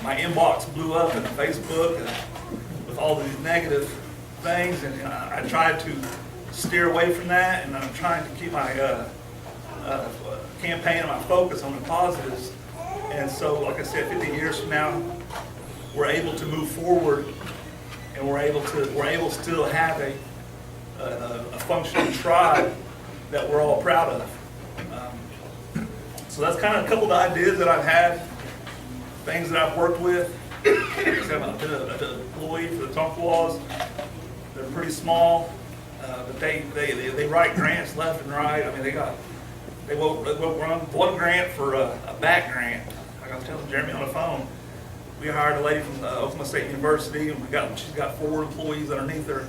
my inbox blew up in Facebook and with all these negative things, and I tried to steer away from that, and I'm trying to keep my campaign and my focus on the positives. And so, like I said, 50 years from now, we're able to move forward, and we're able to still have a functioning tribe that we're all proud of. So that's kind of a couple of the ideas that I've had, things that I've worked with. I've been an employee for the Tonkawas. They're pretty small, but they write grants left and right. I mean, they will run one grant for a bat grant. Like I was telling Jeremy on the phone, we hired a lady from Oklahoma State University, and she's got 4 employees underneath her,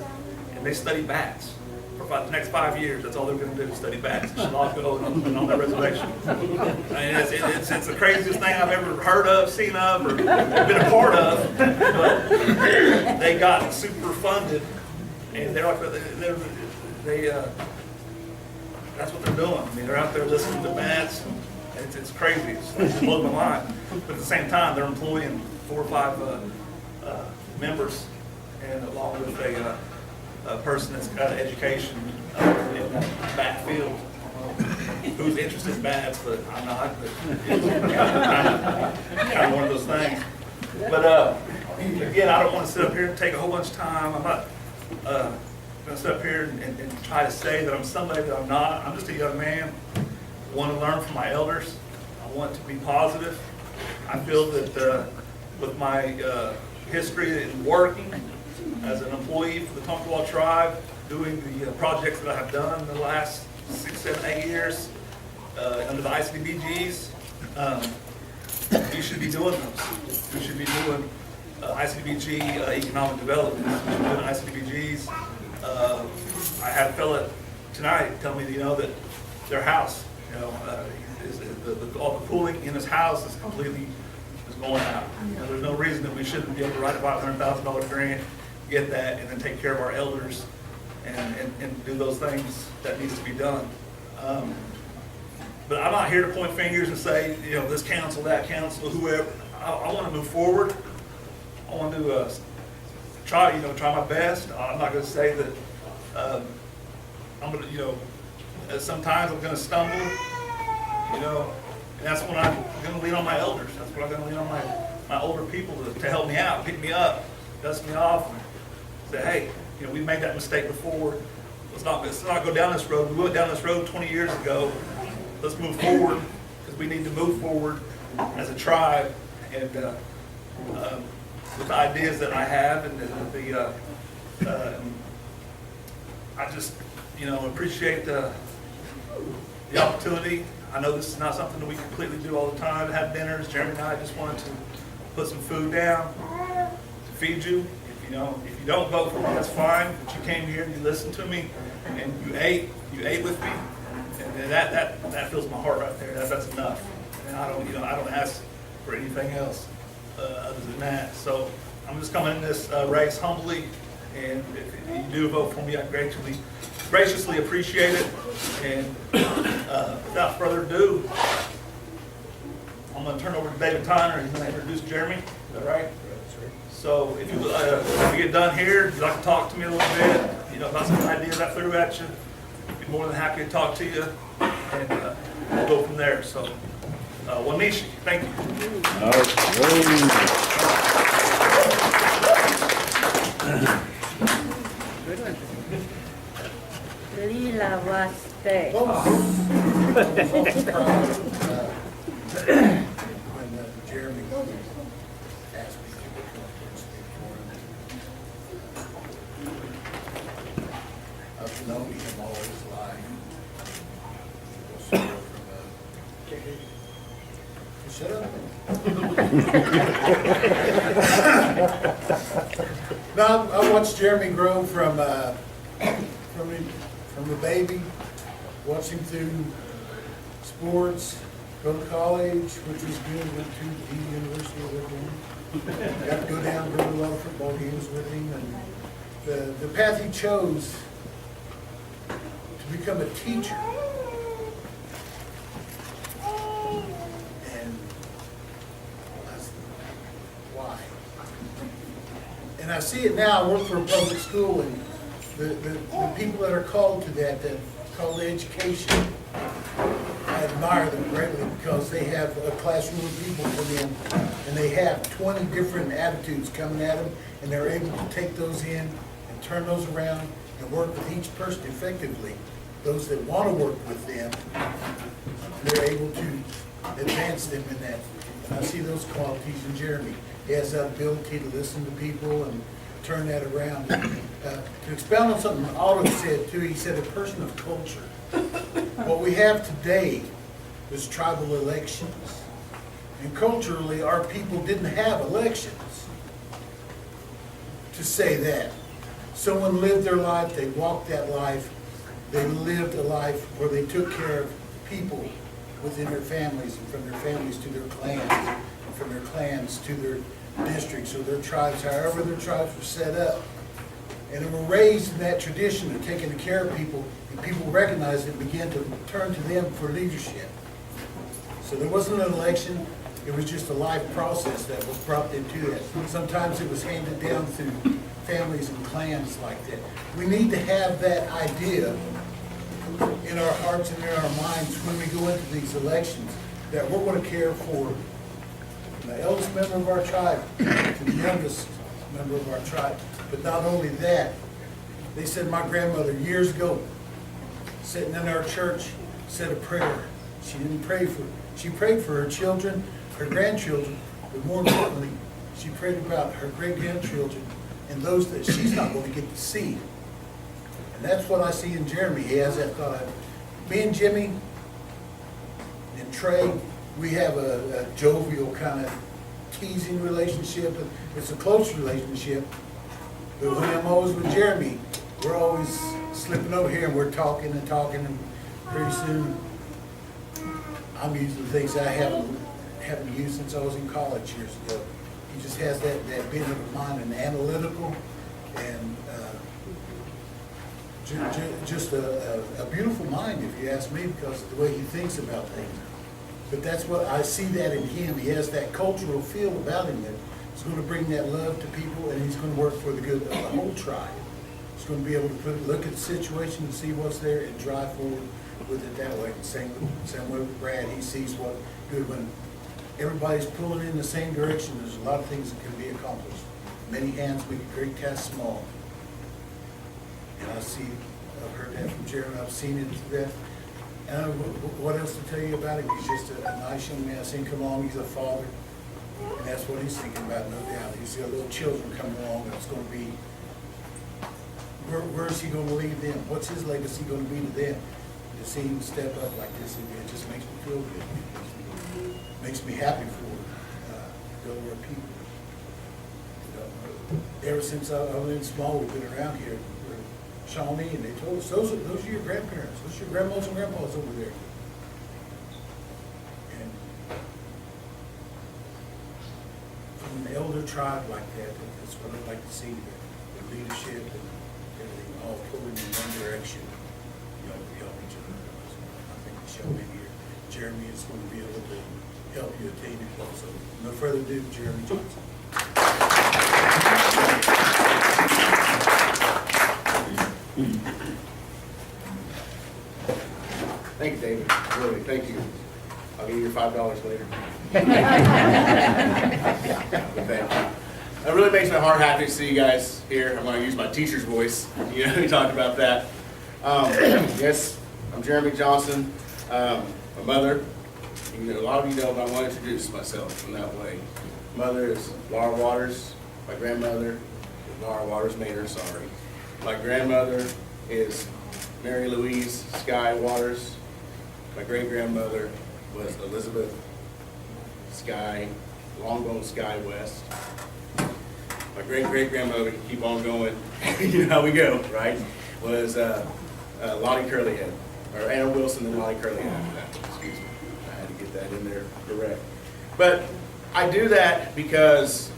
and they study bats. For about the next 5 years, that's all they're going to do is study bats. She'll all go on their reservation. I mean, it's the craziest thing I've ever heard of, seen of, or been a part of. But they got super funded, and they're like that's what they're doing. I mean, they're out there listening to bats. And it's crazy. It's blows my mind. But at the same time, they're employing 4 or 5 members, and along with a person that's got an education in that bat field, who's interested in bats, but I'm not. But it's kind of one of those things. But again, I don't want to sit up here and take a whole bunch of time. I'm not going to sit up here and try to say that I'm somebody that I'm not. I'm just a young man. I want to learn from my elders. I want to be positive. I feel that with my history in working as an employee for the Tonkawa tribe, doing the projects that I have done in the last 6, 7, 8 years under the ICDBGs, you should be doing those. You should be doing ICDBG economic development. You should be doing ICDBGs. I had a fella tonight tell me, that their house, all the cooling in his house is completely going out. There's no reason that we shouldn't be able to write a $500,000 grant, get that, and then take care of our elders and do those things that needs to be done. But I'm not here to point fingers and say, this council, that council, whoever. I want to move forward. I want to try my best. I'm not going to say that I'm going to, sometimes I'm going to stumble, and that's when I'm going to lean on my elders. That's when I'm going to lean on my older people to help me out, pick me up, dust me off, and say, hey, we made that mistake before. Let's not go down this road. We went down this road 20 years ago. Let's move forward, because we need to move forward as a tribe, and with the ideas that I have, and I just appreciate the opportunity. I know this is not something that we completely do all the time, have dinners. Jeremy and I just wanted to put some food down to feed you. If you don't vote for me, that's fine. But you came here and you listened to me, and you ate with me, and that fills my heart right there. That's enough. And I don't ask for anything else other than that. So I'm just coming in this race humbly, and if you do vote for me, I graciously appreciate it. And without further ado, I'm going to turn over to David Tyner. He's going to introduce Jeremy. Is that right? So if you get done here, if you'd like to talk to me a little bit, about some ideas I threw at you, I'd be more than happy to talk to you, and we'll go from there. So, Wanishi, thank you. Lila Waste. When Jeremy asked me to come up and speak for him, I've known him all his life. Shut up. No, I watched Jeremy grow from a baby, watched him through sports, go to college, which was good, went to the university with him. Got to go down, go to a lot of football games with him, and the path he chose to become a teacher. And And I see it now. I work for a public school, and the people that are called to that called to education, I admire them greatly because they have a classroom of people come in, and they have 20 different attitudes coming at them, and they're able to take those in and turn those around and work with each person effectively. Those that want to work with them, they're able to advance them in that. And I see those qualities in Jeremy. He has that ability to listen to people and turn that around. To expound on something Otto said too, he said a person of culture. What we have today is tribal elections. And culturally, our people didn't have elections to say that. Someone lived their life, they walked that life, they lived a life where they took care of people within their families, and from their families to their clans, and from their clans to their districts or their tribes, however their tribes were set up. And they were raised in that tradition of taking care of people, and people recognized it and began to turn to them for leadership. So there wasn't an election, it was just a life process that was brought into that. Sometimes it was handed down through families and clans like that. We need to have that idea in our hearts and in our minds when we go into these elections, that we're going to care for the eldest member of our tribe to the youngest member of our tribe. But not only that, they said my grandmother years ago, sitting in our church, said a prayer. She didn't pray for, she prayed for her children, her grandchildren, but more importantly, she prayed about her great-grandchildren and those that she's not going to get to see. And that's what I see in Jeremy. He has that thought. Me and Jimmy and Trey, we have a jovial kind of teasing relationship. It's a close relationship. But when I'm always with Jeremy, we're always slipping over here and we're talking, and pretty soon I'm using things I haven't used since I was in college years ago. He just has that bent of mind and analytical and just a beautiful mind, if you ask me, because of the way he thinks about things. But that's what I see that in him. He has that cultural feel about him that he's going to bring that love to people, and he's going to work for the good of the whole tribe. He's going to be able to look at the situation and see what's there and drive forward with it that way. Same way with Brad. He sees what good when everybody's pulling in the same direction. There's a lot of things that can be accomplished. Many hands make a great task small. And I've heard that from Jeremy. I've seen it through that. And I don't know what else to tell you about him. He's just a nice young man. I've seen him come along. He's a father. And that's what he's thinking about, no doubt. He's got little children coming along. That's going to be, where's he going to leave them? What's his legacy going to be to them? To see him step up like this, it just makes me feel good. It makes me happy for Delaware people. You know, ever since I was in small, we've been around here. Shawnee, and they told us, those are your grandparents, those are your grandmas and grandpas over there. And from an elder tribe like that, that's what I'd like to see, the leadership and everything all pulling in one direction, you know, to help each other. I think the show maybe here, Jeremy is going to be able to help you attain it also. No further ado, Jeremy Johnson. Thank you, David. Really, thank you. I'll give you your $5 later. But thank you. It really makes my heart happy to see you guys here. I'm going to use my teacher's voice. You know, we talked about that. Yes, I'm Jeremy Johnson. My mother, you know, a lot of you know, but I want to introduce myself in that way. Mother is Laura Waters. My grandmother is Laura Waters Maynard, sorry. My grandmother is Mary Louise Sky Waters. My great-grandmother was Elizabeth Sky, Longbone Sky West. My great-great-grandmother, keep on going, you know how we go, right, was Lottie Curlyhead, or Anna Wilson and Lottie Curlyhead after that, excuse me. I had to get that in there correct. But I do that because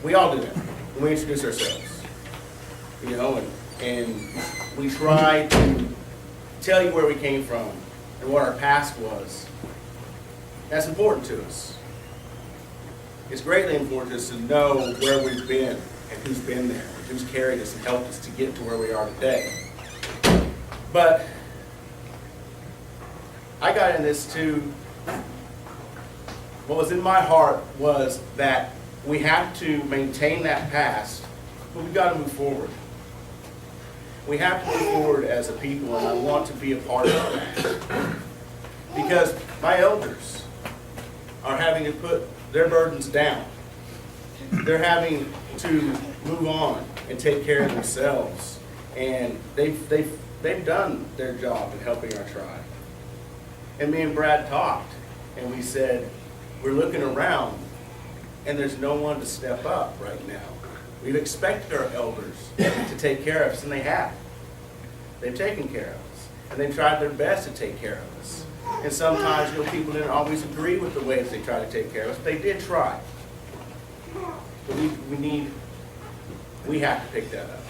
we all do that when we introduce ourselves, you know, and we try to tell you where we came from and what our past was. That's important to us. It's greatly important to us to know where we've been and who's been there, and who's carried us and helped us to get to where we are today. But I got in this too. What was in my heart was that we have to maintain that past, but we got to move forward. We have to move forward as a people, and I want to be a part of that. Because my elders are having to put their burdens down. They're having to move on and take care of themselves. And they've done their job in helping our tribe. And me and Brad talked, and we said, we're looking around, and there's no one to step up right now. We've expected our elders to take care of us, and they have. They've taken care of us, and they've tried their best to take care of us. And sometimes, people didn't always agree with the ways they try to take care of us, but they did try. But we have to pick that up.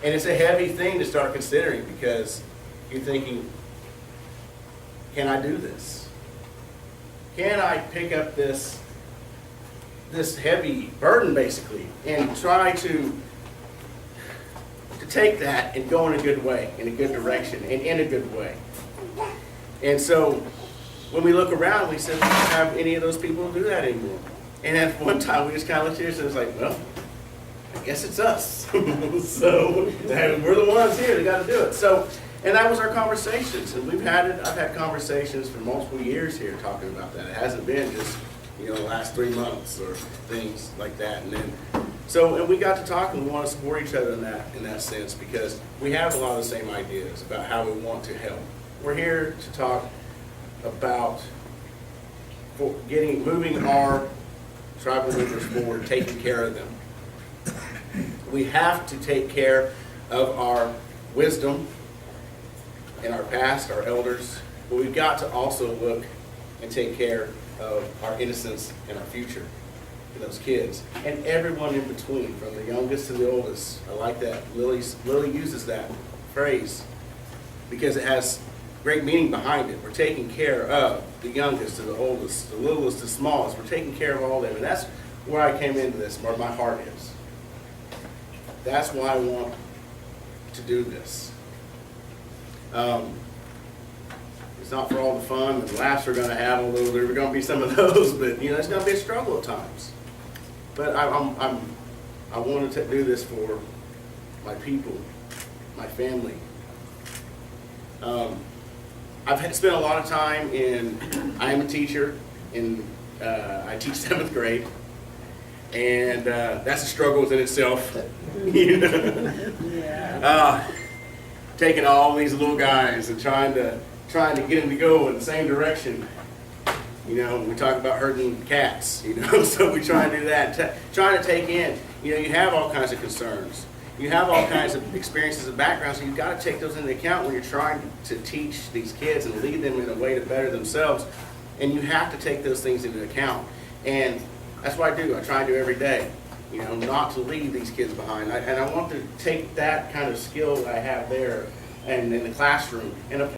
And it's a heavy thing to start considering, because you're thinking, can I do this? Can I pick up this heavy burden, basically, and try to take that and go in a good way, in a good direction, and in a good way? And so when we look around, we said, we don't have any of those people do that anymore. And at one time, we just kind of looked at each other and was like, well, I guess it's us. So we're the ones here that got to do it. So, and that was our conversations, and I've had conversations for multiple years here talking about that. It hasn't been just, the last 3 months or things like that. And then, and we got to talk, and we want to support each other in that sense, because we have a lot of the same ideas about how we want to help. We're here to talk about moving our tribal members forward, taking care of them. We have to take care of our wisdom in our past, our elders, but we've got to also look and take care of our innocence and our future for those kids, and everyone in between, from the youngest to the oldest. I like that. Lily uses that phrase because it has great meaning behind it. We're taking care of the youngest to the oldest, the littlest to smallest. We're taking care of all of them, and that's where I came into this, where my heart is. That's why I want to do this. It's not for all the fun and laughs we're going to have, although there are going to be some of those, but it's going to be a struggle at times. But I wanted to do this for my people, my family. I've spent a lot of time I am a teacher, I teach 7th grade, and that's a struggle within itself. Taking all these little guys and trying to get them to go in the same direction. We talk about herding cats, so we try and do that. Trying to take in, you have all kinds of concerns. You have all kinds of experiences and backgrounds, so you've got to take those into account when you're trying to teach these kids and lead them in a way to better themselves. And you have to take those things into account. And that's what I do. I try to do every day, not to leave these kids behind. And I want to take that kind of skill that I have there and in the classroom and apply